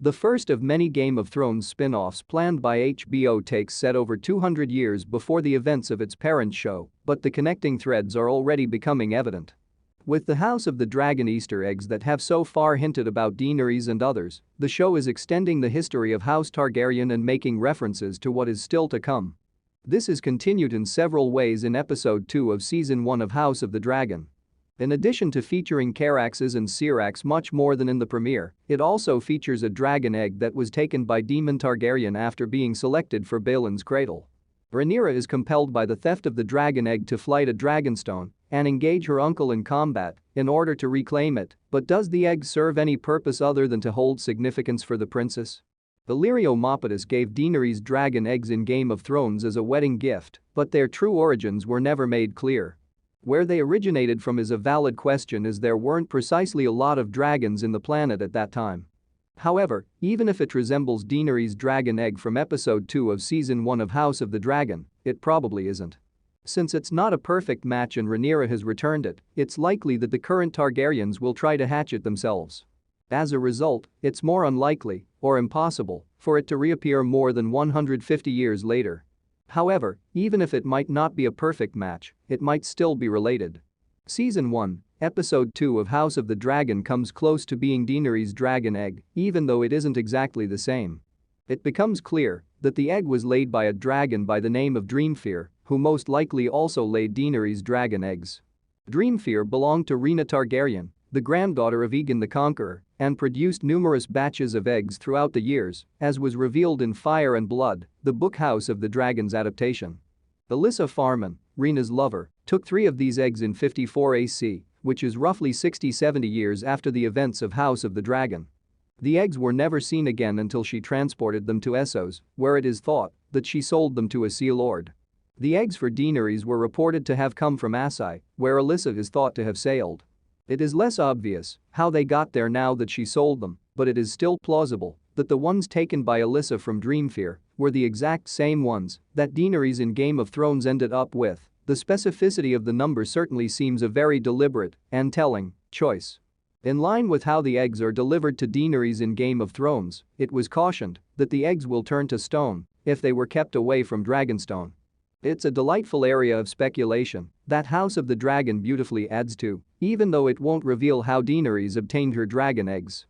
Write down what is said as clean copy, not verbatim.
The first of many Game of Thrones spin-offs planned by HBO takes set over 200 years before the events of its parent show, but the connecting threads are already becoming evident. With the House of the Dragon Easter eggs that have so far hinted about Daenerys and others, the show is extending the history of House Targaryen and making references to what is still to come. This is continued in several ways in episode 2 of season 1 of House of the Dragon. In addition to featuring Caraxes and Syrax much more than in the premiere, it also features a dragon egg that was taken by Daemon Targaryen after being selected for Balon's cradle. Rhaenyra is compelled by the theft of the dragon egg to flight a dragonstone and engage her uncle in combat in order to reclaim it, but does the egg serve any purpose other than to hold significance for the princess? Illyrio Mopatis gave Daenerys dragon eggs in Game of Thrones as a wedding gift, but their true origins were never made clear. Where they originated from is a valid question, as there weren't precisely a lot of dragons in the planet at that time. However, even if it resembles Daenerys' dragon egg from episode 2 of season 1 of House of the Dragon, it probably isn't. Since it's not a perfect match and Rhaenyra has returned it, it's likely that the current Targaryens will try to hatch it themselves. As a result, it's more unlikely, or impossible, for it to reappear more than 150 years later. However, even if it might not be a perfect match, it might still be related. Season 1, Episode 2 of House of the Dragon comes close to being Daenerys' dragon egg, even though it isn't exactly the same. It becomes clear that the egg was laid by a dragon by the name of Dreamfear, who most likely also laid Daenerys' dragon eggs. Dreamfear belonged to Rhaena Targaryen, the granddaughter of Aegon the Conqueror, and produced numerous batches of eggs throughout the years, as was revealed in Fire and Blood, the book House of the Dragon's adaptation. Alyssa Farman, Rhaena's lover, took 3 of these eggs in 54 AC, which is roughly 60-70 years after the events of House of the Dragon. The eggs were never seen again until she transported them to Essos, where it is thought that she sold them to a Sea Lord. The eggs for Daenerys were reported to have come from Asai, where Alyssa is thought to have sailed. It is less obvious how they got there now that she sold them, but it is still plausible that the ones taken by Alyssa from Dreamfear were the exact same ones that Daenerys in Game of Thrones ended up with. The specificity of the number certainly seems a very deliberate and telling choice. In line with how the eggs are delivered to Daenerys in Game of Thrones, it was cautioned that the eggs will turn to stone if they were kept away from Dragonstone. It's a delightful area of speculation that House of the Dragon beautifully adds to, even though it won't reveal how Daenerys obtained her dragon eggs.